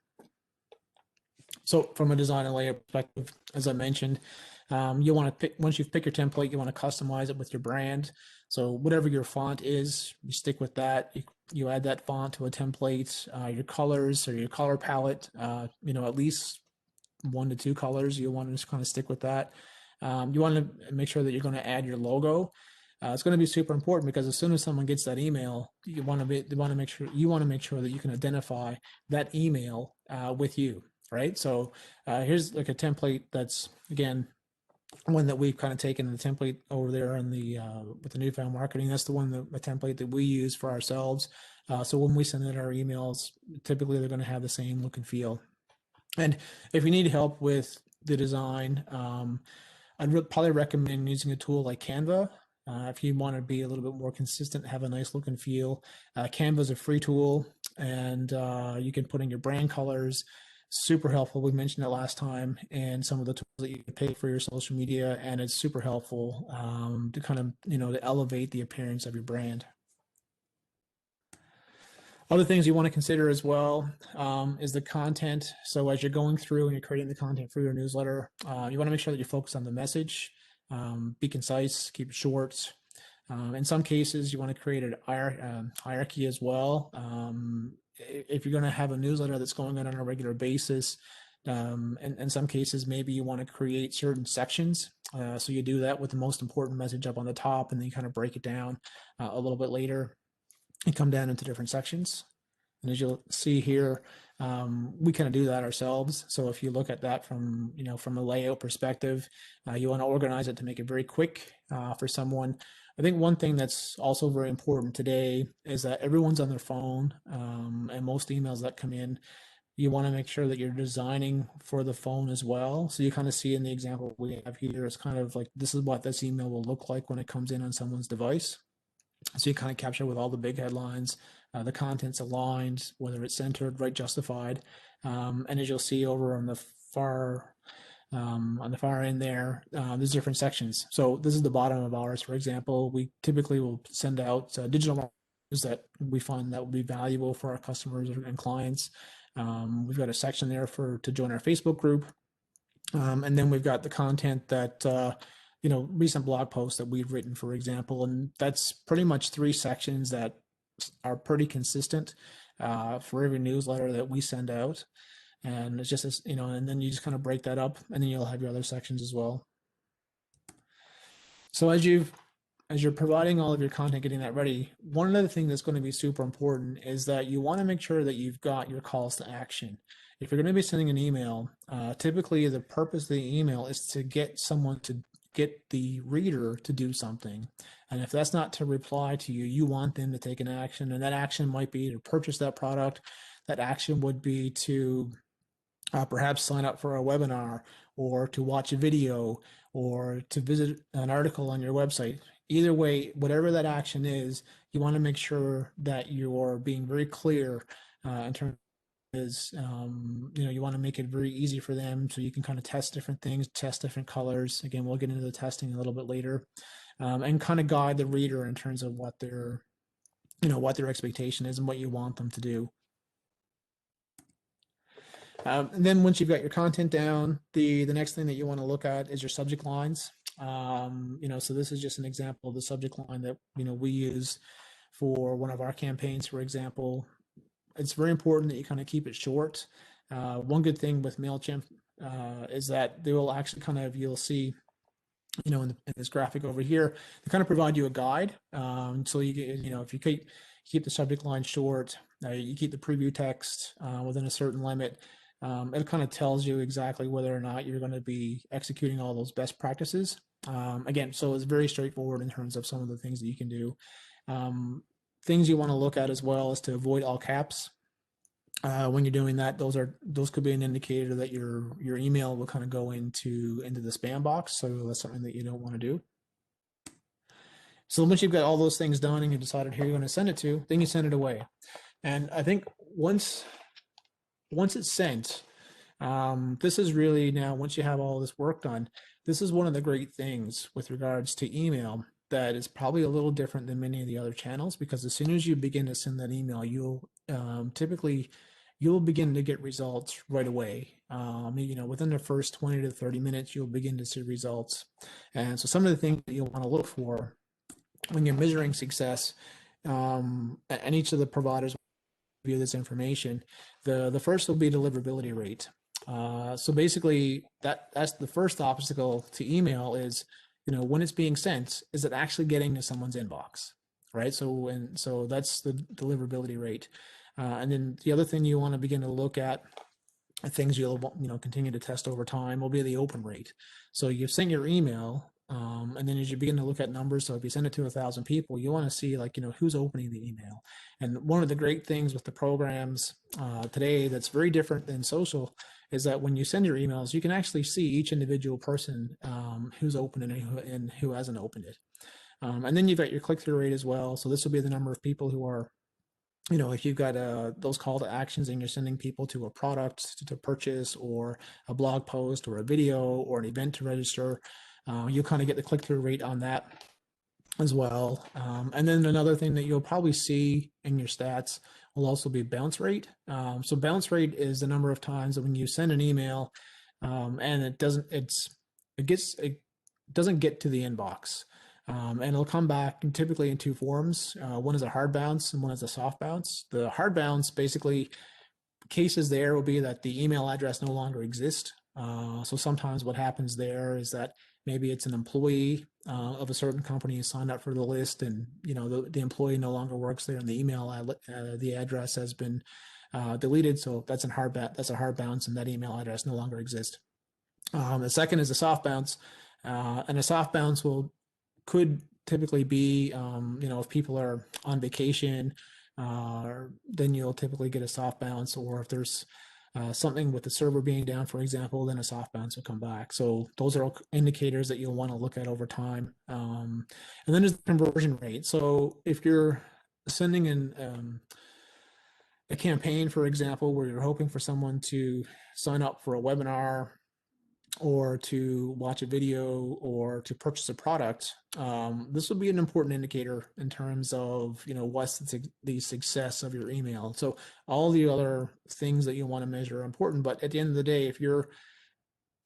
So from a design and layout perspective, as I mentioned, you want to pick, once you've picked your template, you want to customize it with your brand. So whatever your font is, you stick with that. You add that font to a template. Your colors or your color palette, at least 1 to 2 colors. You want to just kind of stick with that. You want to make sure that you're going to add your logo. It's going to be super important because as soon as someone gets that email, you want to make sure that you can identify that email with you, right? So here's like a template that's, again, one that we've kind of taken the template over there in the with the newfound marketing. That's the template that we use for ourselves. So when we send out our emails, typically they're going to have the same look and feel. And if you need help with the design, I'd probably recommend using a tool like Canva. If you want to be a little bit more consistent, have a nice look and feel. Canva is a free tool, and you can put in your brand colors. Super helpful. We mentioned it last time, and some of the tools that you can pay for your social media, and it's super helpful to kind of, to elevate the appearance of your brand. Other things you want to consider as well is the content. So as you're going through and you're creating the content for your newsletter, you want to make sure that you focus on the message, be concise, keep it short. In some cases, you want to create a hierarchy as well. If you're going to have a newsletter that's going on a regular basis, in some cases, maybe you want to create certain sections. So you do that with the most important message up on the top, and then you kind of break it down a little bit later and come down into different sections. And as you'll see here, we kind of do that ourselves. So if you look at that from a layout perspective, you want to organize it to make it very quick for someone. I think one thing that's also very important today is that everyone's on their phone, and most emails that come in, you want to make sure that you're designing for the phone as well. So you kind of see in the example we have here, it's kind of like, this is what this email will look like when it comes in on someone's device. So you kind of capture with all the big headlines, the content's aligned, whether it's centered, right, justified. And as you'll see over on the far end there, there's different sections. So this is the bottom of ours, for example. We typically will send out digital marketers that we find that will be valuable for our customers and clients. We've got a section there to join our Facebook group. And then we've got the content that recent blog posts that we've written, for example, and that's pretty much 3 sections that are pretty consistent for every newsletter that we send out. And it's just, and then you just kind of break that up, and then you'll have your other sections as well. So as you're providing all of your content, getting that ready, one other thing that's going to be super important is that you want to make sure that you've got your calls to action. If you're going to be sending an email, typically the purpose of the email is to get someone to get the reader to do something. And if that's not to reply to you, you want them to take an action, and that action might be to purchase that product. That action would be to perhaps sign up for a webinar, or to watch a video, or to visit an article on your website. Either way, whatever that action is, you want to make sure that you're being very clear in terms you want to make it very easy for them, so you can kind of test different things, test different colors. Again, we'll get into the testing a little bit later, and kind of guide the reader in terms of what their expectation is and what you want them to do. And then once you've got your content down, the next thing that you want to look at is your subject lines. So this is just an example of the subject line that we use for one of our campaigns, for example. It's very important that you kind of keep it short. One good thing with Mailchimp is that they will actually you'll see, in this graphic over here, they kind of provide you a guide. So you get, if you keep the subject line short, you keep the preview text within a certain limit, it kind of tells you exactly whether or not you're going to be executing all those best practices. Again, so it's very straightforward in terms of some of the things that you can do. Things you want to look at as well is to avoid all caps. When you're doing that, those could be an indicator that your email will kind of go into the spam box. So that's something that you don't want to do. So once you've got all those things done and you've decided who you're going to send it to, then you send it away. And I think once it's sent, This is really now, once you have all this work done, this is one of the great things with regards to email that is probably a little different than many of the other channels, because as soon as you begin to send that email, typically you'll begin to get results right away. Within the first 20 to 30 minutes, you'll begin to see results. And so some of the things that you'll want to look for when you're measuring success, and each of the providers will give you this information. The first will be deliverability rate. So basically, that's the first obstacle to email is, when it's being sent, is it actually getting to someone's inbox, right? So that's the deliverability rate. And then the other thing you want to begin to look at, things you'll continue to test over time, will be the open rate. So you've sent your email, and then as you begin to look at numbers, so if you send it to 1,000 people, you want to see who's opening the email. And one of the great things with the programs today that's very different than social is that when you send your emails, you can actually see each individual person who's opened it and who hasn't opened it. And then you've got your click-through rate as well. So this will be the number of people who are, if you've got those call to actions and you're sending people to a product to purchase, or a blog post, or a video, or an event to register, you'll kind of get the click-through rate on that as well. And then another thing that you'll probably see in your stats will also be bounce rate. So bounce rate is the number of times that when you send an email and it doesn't get to the inbox. And it'll come back typically in two forms. One is a hard bounce and one is a soft bounce. The hard bounce, basically, cases there will be that the email address no longer exists. So sometimes what happens there is that maybe it's an employee of a certain company who signed up for the list, and the employee no longer works there, and the email the address has been deleted. So that's a hard bounce, and that email address no longer exists. The second is a soft bounce, and a soft bounce could typically be, if people are on vacation, then you'll typically get a soft bounce, or if there's something with the server being down, for example, then a soft bounce will come back. So those are all indicators that you'll want to look at over time. And then there's the conversion rate. So if you're sending in a campaign, for example, where you're hoping for someone to sign up for a webinar, or to watch a video, or to purchase a product, this will be an important indicator in terms of, what's the success of your email. So all the other things that you want to measure are important, but at the end of the day, if you're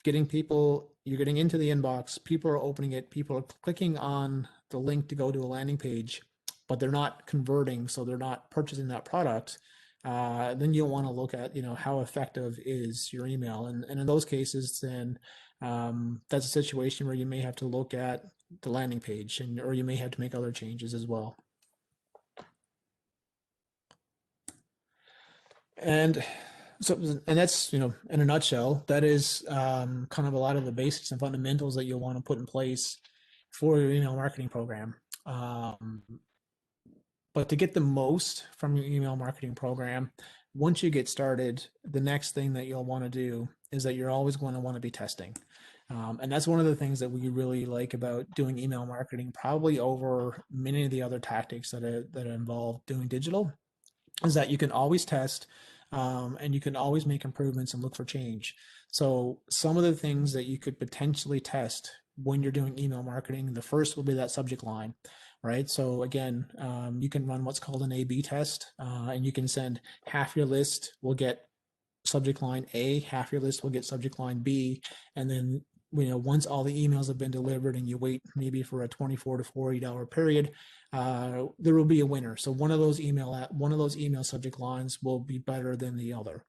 getting into the inbox, people are opening it, people are clicking on the link to go to a landing page, but they're not converting, so they're not purchasing that product, then you'll want to look at, how effective is your email. And in those cases, then that's a situation where you may have to look at the landing page, or you may have to make other changes as well. And that's, in a nutshell, that is kind of a lot of the basics and fundamentals that you'll want to put in place for your email marketing program. But to get the most from your email marketing program, once you get started, the next thing that you'll want to do is that you're always going to want to be testing. And that's one of the things that we really like about doing email marketing, probably over many of the other tactics that involve doing digital, is that you can always test, and you can always make improvements and look for change. So some of the things that you could potentially test when you're doing email marketing, the first will be that subject line, right? So again, you can run what's called an A/B test, and you can send half your list will get subject line A, half your list will get subject line B, and then once all the emails have been delivered and you wait maybe for a 24 to 48 hour period, there will be a winner. So one of those email subject lines will be better than the other.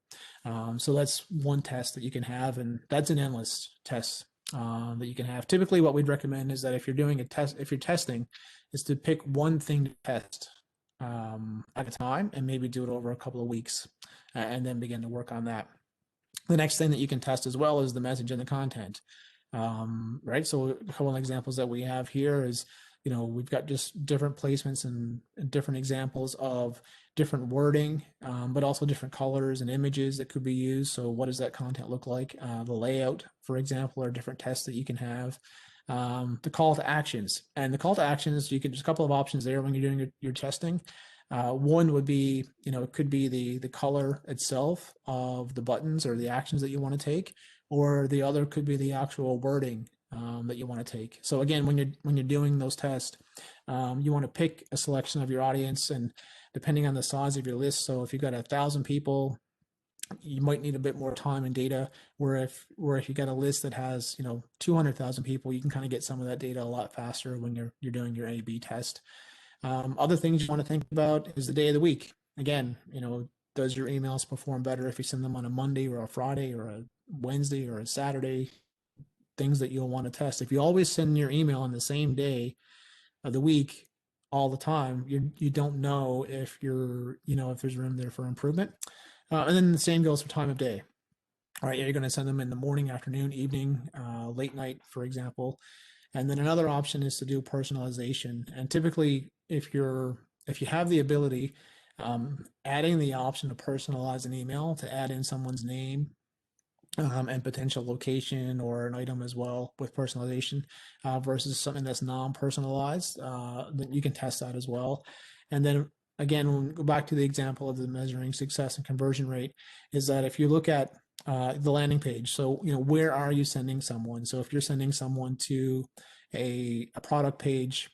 So that's one test that you can have, and that's an endless test that you can have. Typically, what we'd recommend is that if you're testing, is to pick one thing to test at a time, and maybe do it over a couple of weeks, and then begin to work on that. The next thing that you can test as well is the message and the content. Right. So a couple of examples that we have here is, we've got just different placements and different examples of different wording, but also different colors and images that could be used. So what does that content look like? The layout, for example, are different tests that you can have. The call to actions, and the call to actions, you can just a couple of options there when you're doing your testing. One would be, it could be the color itself of the buttons or the actions that you want to take, or the other could be the actual wording that you want to take. So again, when you're doing those tests, you want to pick a selection of your audience, and depending on the size of your list. So if you've got 1,000 people, you might need a bit more time and data. Where if you got a list that has 200,000 people, you can kind of get some of that data a lot faster when you're doing your A/B test. Other things you want to think about is the day of the week. Again, does your emails perform better if you send them on a Monday or a Friday or a Wednesday or a Saturday? Things that you'll want to test. If you always send your email on the same day of the week all the time, you don't know if if there's room there for improvement. And then the same goes for time of day. All right, you're going to send them in the morning, afternoon, evening, late night, for example. And then another option is to do personalization. And typically, if you have the ability, adding the option to personalize an email, to add in someone's name, and potential location or an item as well with personalization, versus something that's non-personalized, then you can test that as well. And then again, when we go back to the example of the measuring success and conversion rate, is that if you look at the landing page, so where are you sending someone? So if you're sending someone to a product page,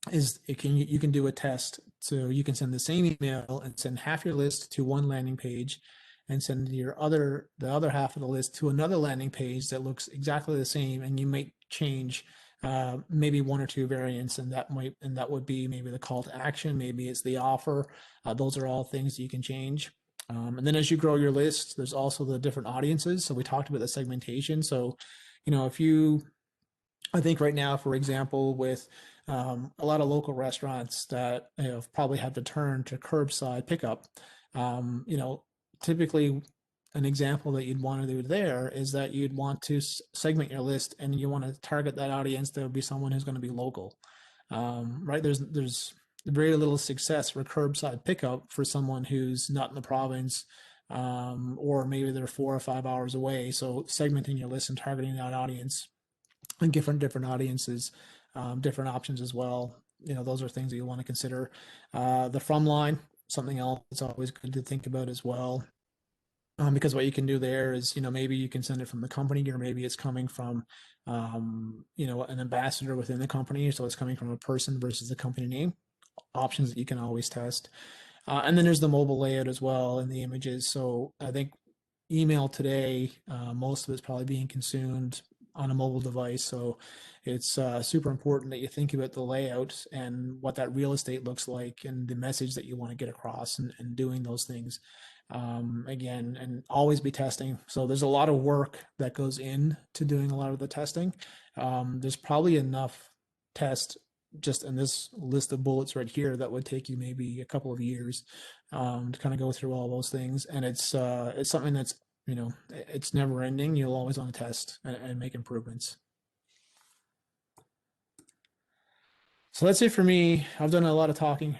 you can do a test. So you can send the same email and send half your list to one landing page, and send the other half of the list to another landing page that looks exactly the same, and you might change maybe one or two variants, and that would be maybe the call to action, maybe it's the offer. Those are all things that you can change. And then as you grow your list, there's also the different audiences. So we talked about the segmentation. So I think right now, for example, with a lot of local restaurants that probably have to turn to curbside pickup, typically an example that you'd want to do there is that you'd want to segment your list, and you want to target that audience that would be someone who's going to be local. Right? There's very little success for curbside pickup for someone who's not in the province, or maybe they're 4 or 5 hours away. So segmenting your list and targeting that audience and different audiences, different options as well. Those are things that you want to consider. The from line, something else that's always good to think about as well. Because what you can do there is, maybe you can send it from the company, or maybe it's coming from, an ambassador within the company. So it's coming from a person versus the company name. Options that you can always test. And then there's the mobile layout as well, and the images. So I think email today, most of it's probably being consumed on a mobile device. So it's super important that you think about the layout and what that real estate looks like, and the message that you want to get across, and doing those things. Again, and always be testing. So there's a lot of work that goes into doing a lot of the testing. There's probably enough test just in this list of bullets right here that would take you maybe a couple of years to kind of go through all those things. And it's something that's, it's never ending. You'll always want to test and make improvements. So that's it for me. I've done a lot of talking.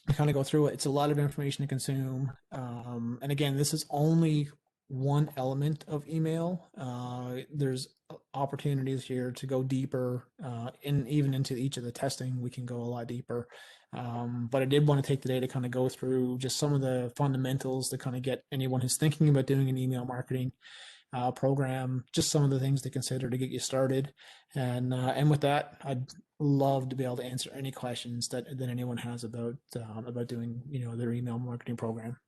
I kind of go through it. It's a lot of information to consume. And again, this is only one element of email. There's opportunities here to go deeper, even into each of the testing. We can go a lot deeper. But I did want to take the day to kind of go through just some of the fundamentals to kind of get anyone who's thinking about doing an email marketing program, just some of the things to consider to get you started. And with that, I'd love to be able to answer any questions that anyone has about doing their email marketing program.